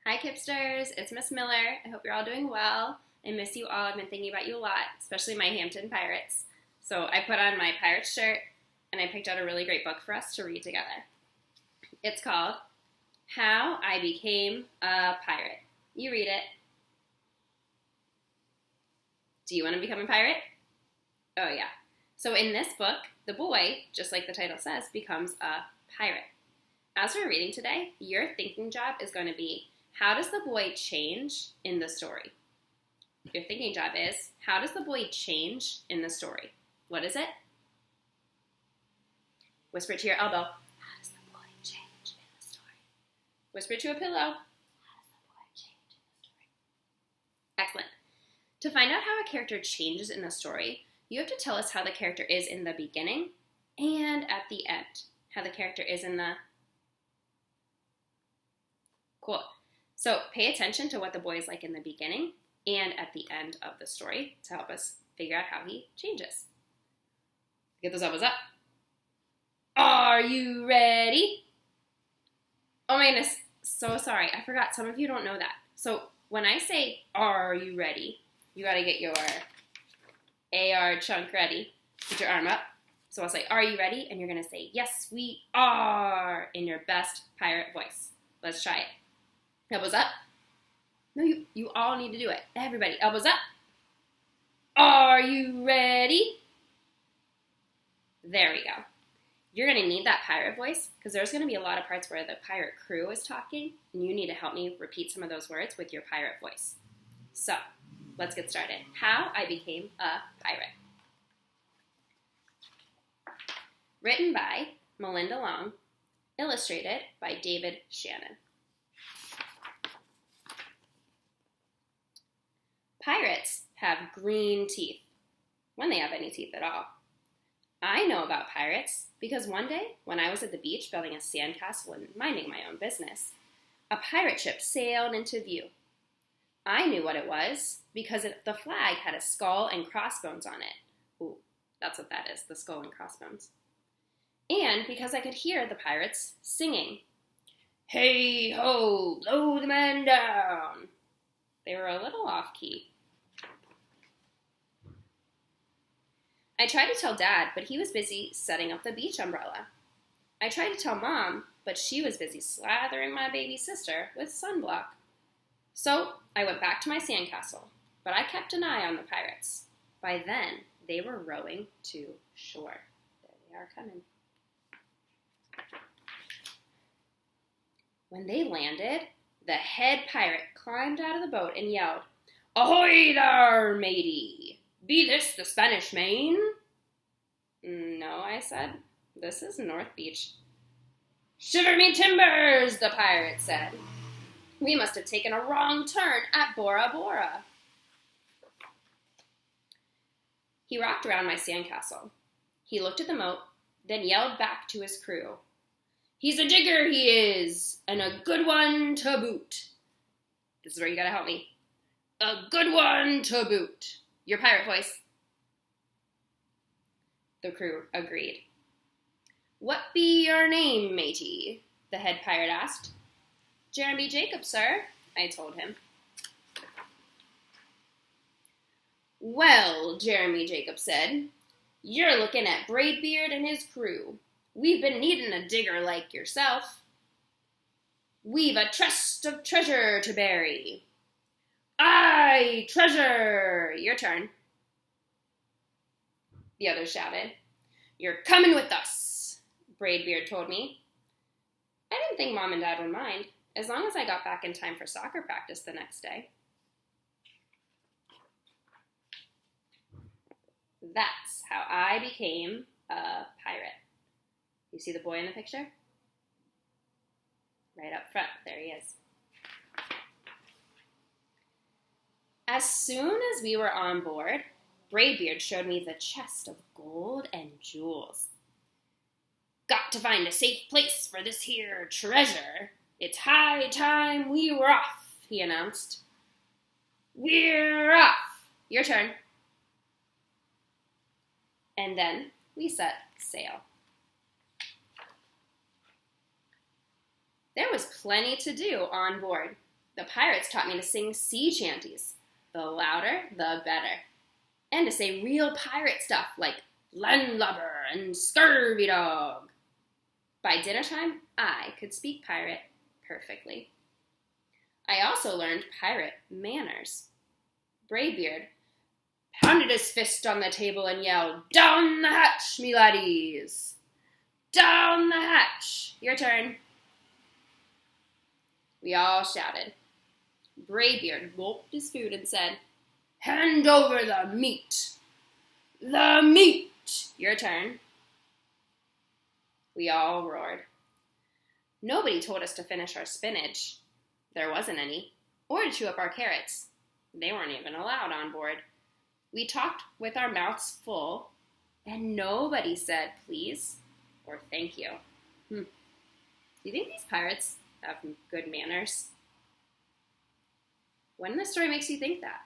Hi, Kipsters. It's Miss Miller. I hope you're all doing well. I miss you all. I've been thinking about you a lot, especially my Hampton Pirates. So I put on my Pirates shirt, and I picked out a really great book for us to read together. It's called How I Became a Pirate. You read it. Do you want to become a pirate? Oh, yeah. So in this book, the boy, just like the title says, becomes a pirate. As we're reading today, your thinking job is going to be, how does the boy change in the story? Your thinking job is, how does the boy change in the story? What is it? Whisper to your elbow, how does the boy change in the story? Whisper to a pillow, how does the boy change in the story? Excellent. To find out how a character changes in the story, you have to tell us how the character is in the beginning and at the end. How the character is in the... Cool. So pay attention to what the boy is like in the beginning and at the end of the story to help us figure out how he changes. Get those elbows up. Are you ready? Oh my goodness, so sorry. I forgot. Some of you don't know that. So when I say, are you ready, you got to get your AR chunk ready. Put your arm up. So I'll say, are you ready? And you're going to say, yes, we are, in your best pirate voice. Let's try it. Elbows up. No, you all need to do it. Everybody, elbows up. Are you ready? There we go. You're going to need that pirate voice because there's going to be a lot of parts where the pirate crew is talking, and you need to help me repeat some of those words with your pirate voice. So, let's get started. How I Became a Pirate. Written by Melinda Long, illustrated by David Shannon. Pirates have green teeth, when they have any teeth at all. I know about pirates because one day, when I was at the beach building a sandcastle and minding my own business, a pirate ship sailed into view. I knew what it was because the flag had a skull and crossbones on it. Ooh, that's what that is, the skull and crossbones. And because I could hear the pirates singing, "Hey ho, blow the man down." They were a little off-key. I tried to tell Dad, but he was busy setting up the beach umbrella. I tried to tell Mom, but she was busy slathering my baby sister with sunblock. So I went back to my sandcastle, but I kept an eye on the pirates. By then, they were rowing to shore. There they are coming. When they landed, the head pirate climbed out of the boat and yelled, "Ahoy there, matey! Be this the Spanish Main?" "No," I said. "This is North Beach." "Shiver me timbers," the pirate said. "We must have taken a wrong turn at Bora Bora." He rocked around my sandcastle. He looked at the moat, then yelled back to his crew, "He's a digger, he is, and a good one to boot." This is where you gotta help me. "A good one to boot." Your pirate voice. The crew agreed. "What be your name, matey?" the head pirate asked. "Jeremy Jacob, sir," I told him. "Well," Jeremy Jacob said, "you're looking at Braidbeard and his crew. We've been needing a digger like yourself. We've a chest of treasure to bury." "Aye, treasure!" Your turn. The others shouted. "You're coming with us," Braidbeard told me. I didn't think Mom and Dad would mind, as long as I got back in time for soccer practice the next day. That's how I became a pirate. You see the boy in the picture? Right up front, there he is. As soon as we were on board, Braidbeard showed me the chest of gold and jewels. "Got to find a safe place for this here treasure. It's high time we were off," he announced. "We're off." Your turn. And then we set sail. There was plenty to do on board. The pirates taught me to sing sea chanties. The louder, the better. And to say real pirate stuff like landlubber and scurvy dog. By dinner time, I could speak pirate perfectly. I also learned pirate manners. Braidbeard pounded his fist on the table and yelled, "Down the hatch, me laddies! Down the hatch! Your turn." We all shouted. Braidbeard gulped his food and said, "Hand over the meat! The meat! Your turn." We all roared. Nobody told us to finish our spinach. There wasn't any. Or to chew up our carrots. They weren't even allowed on board. We talked with our mouths full, and nobody said please or thank you. Do you think these pirates have good manners? When in the story makes you think that?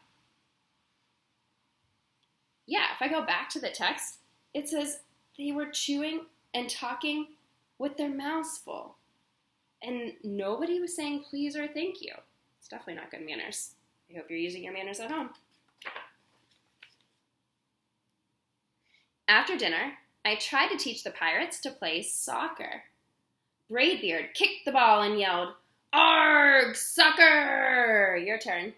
Yeah, if I go back to the text, it says they were chewing and talking with their mouths full. And nobody was saying please or thank you. It's definitely not good manners. I hope you're using your manners at home. After dinner, I tried to teach the pirates to play soccer. Braidbeard kicked the ball and yelled, "Arrrghh, soccer! Your turn."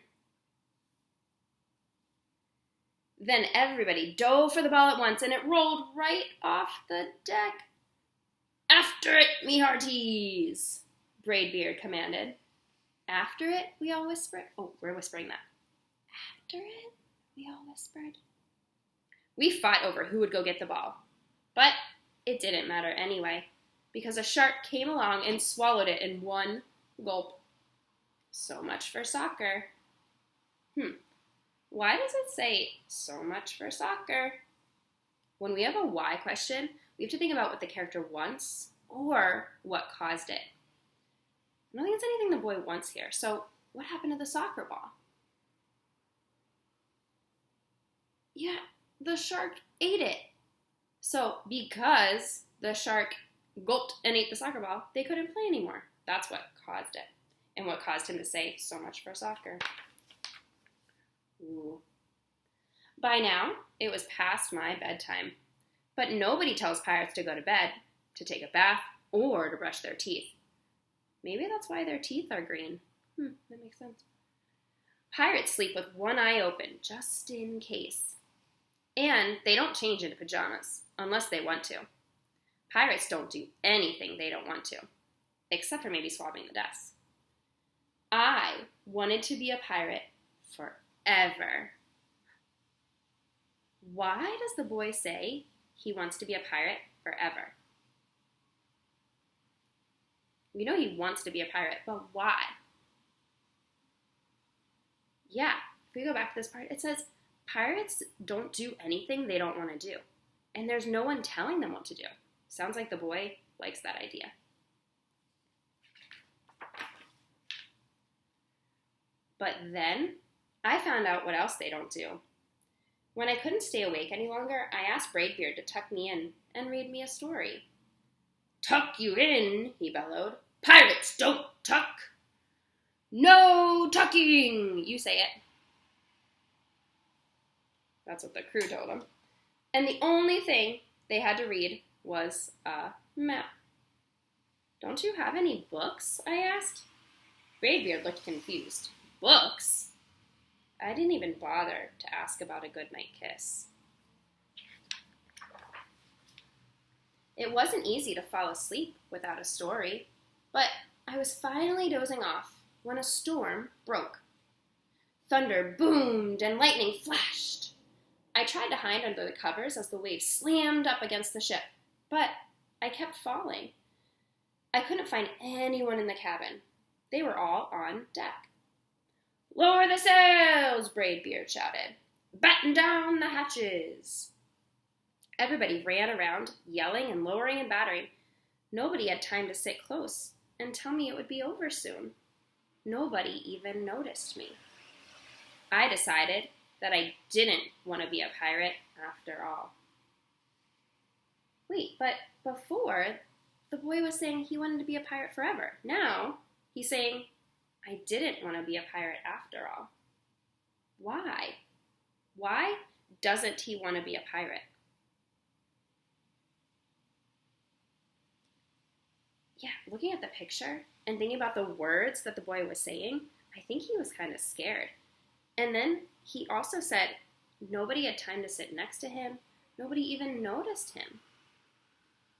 Then everybody dove for the ball at once, and it rolled right off the deck. "After it, me hearties!" Braidbeard commanded. "After it?" we all whispered. Oh, we're whispering that. "After it?" we all whispered. We fought over who would go get the ball. But it didn't matter anyway, because a shark came along and swallowed it in one gulp. So much for soccer. Why does it say so much for soccer? When we have a why question, we have to think about what the character wants or what caused it. I don't think it's anything the boy wants here. So what happened to the soccer ball? Yeah, the shark ate it. So because the shark gulped and ate the soccer ball, they couldn't play anymore. That's what caused it. And what caused him to say so much for soccer. Ooh. By now, it was past my bedtime. But nobody tells pirates to go to bed, to take a bath, or to brush their teeth. Maybe that's why their teeth are green. That makes sense. Pirates sleep with one eye open, just in case. And they don't change into pajamas, unless they want to. Pirates don't do anything they don't want to, except for maybe swabbing the decks. I wanted to be a pirate forever. Why does the boy say he wants to be a pirate forever? We know he wants to be a pirate, but why? Yeah, if we go back to this part, it says pirates don't do anything they don't want to do. And there's no one telling them what to do. Sounds like the boy likes that idea. But then I found out what else they don't do. When I couldn't stay awake any longer, I asked Braidbeard to tuck me in and read me a story. "Tuck you in," he bellowed. "Pirates don't tuck. No tucking," you say it. That's what the crew told him. And the only thing they had to read was a map. "Don't you have any books?" I asked. Braidbeard looked confused. Books? I didn't even bother to ask about a goodnight kiss. It wasn't easy to fall asleep without a story, but I was finally dozing off when a storm broke. Thunder boomed and lightning flashed. I tried to hide under the covers as the waves slammed up against the ship, but I kept falling. I couldn't find anyone in the cabin. They were all on deck. "Lower the sails!" Braidbeard shouted. "Batten down the hatches!" Everybody ran around, yelling and lowering and battering. Nobody had time to sit close and tell me it would be over soon. Nobody even noticed me. I decided that I didn't want to be a pirate after all. Wait, but before, the boy was saying he wanted to be a pirate forever. Now, he's saying I didn't want to be a pirate after all. Why? Why doesn't he want to be a pirate? Yeah, looking at the picture and thinking about the words that the boy was saying, I think he was kind of scared. And then he also said nobody had time to sit next to him. Nobody even noticed him.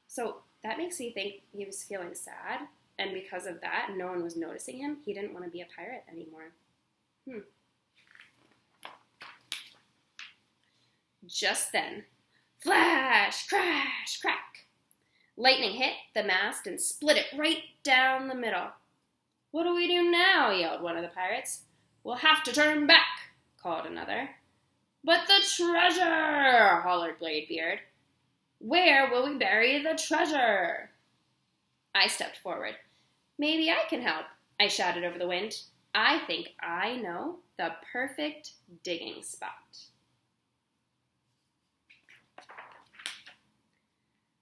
So that makes me think he was feeling sad. And because of that, no one was noticing him. He didn't want to be a pirate anymore. Just then, flash, crash, crack. Lightning hit the mast and split it right down the middle. What do we do now? Yelled one of the pirates. We'll have to turn back, called another. But the treasure, hollered Bladebeard. Where will we bury the treasure? I stepped forward. Maybe I can help, I shouted over the wind. I think I know the perfect digging spot.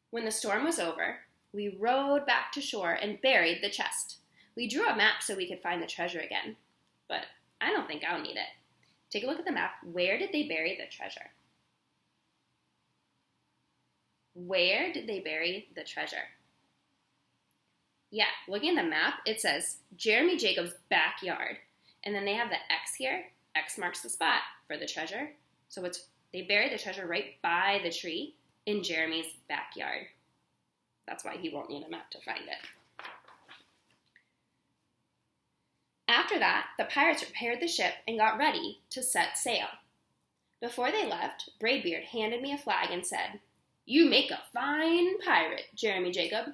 When the storm was over, we rowed back to shore and buried the chest. We drew a map so we could find the treasure again, but I don't think I'll need it. Take a look at the map. Where did they bury the treasure? Where did they bury the treasure? Yeah, looking at the map, it says Jeremy Jacobs' backyard. And then they have the X here. X marks the spot for the treasure. So they buried the treasure right by the tree in Jeremy's backyard. That's why he won't need a map to find it. After that, the pirates repaired the ship and got ready to set sail. Before they left, Braidbeard handed me a flag and said, You make a fine pirate, Jeremy Jacob.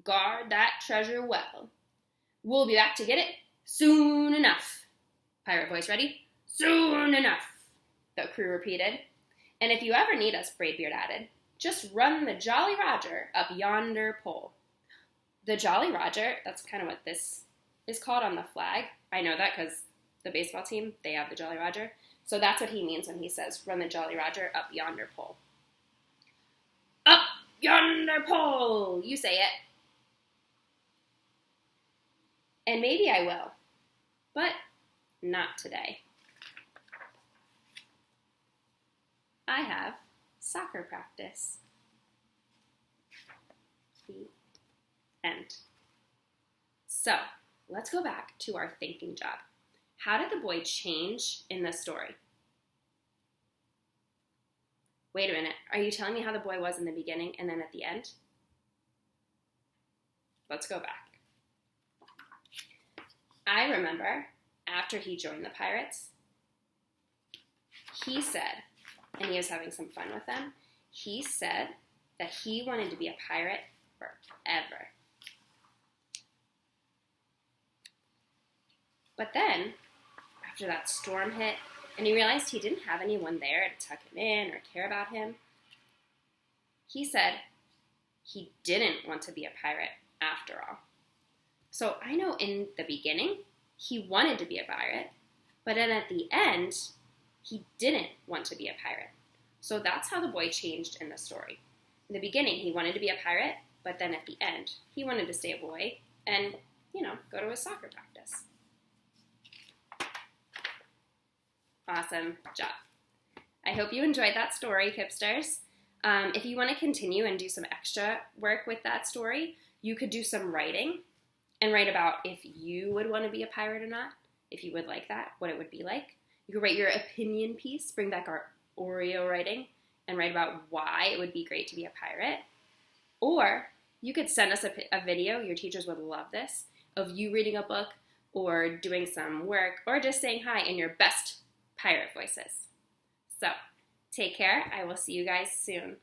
Guard that treasure well. We'll be back to get it soon enough. Pirate voice ready? Soon enough, the crew repeated. And if you ever need us, Braidbeard added, just run the Jolly Roger up yonder pole. The Jolly Roger, that's kind of what this is called on the flag. I know that because the baseball team, they have the Jolly Roger. So that's what he means when he says, run the Jolly Roger up yonder pole. Up yonder pole, you say it. And maybe I will, but not today. I have soccer practice. The end. So, let's go back to our thinking job. How did the boy change in the story? Wait a minute. Are you telling me how the boy was in the beginning and then at the end? Let's go back. I remember after he joined the pirates, he said, and he was having some fun with them, he said that he wanted to be a pirate forever. But then, after that storm hit, and he realized he didn't have anyone there to tuck him in or care about him, he said he didn't want to be a pirate after all. So I know in the beginning, he wanted to be a pirate, but then at the end, he didn't want to be a pirate. So that's how the boy changed in the story. In the beginning, he wanted to be a pirate, but then at the end, he wanted to stay a boy and, go to his soccer practice. Awesome job. I hope you enjoyed that story, Kipsters. If you want to continue and do some extra work with that story, you could do some writing and write about if you would want to be a pirate or not, if you would like that, what it would be like. You could write your opinion piece, bring back our Oreo writing, and write about why it would be great to be a pirate. Or you could send us a video, your teachers would love this, of you reading a book or doing some work or just saying hi in your best pirate voices. So, take care. I will see you guys soon.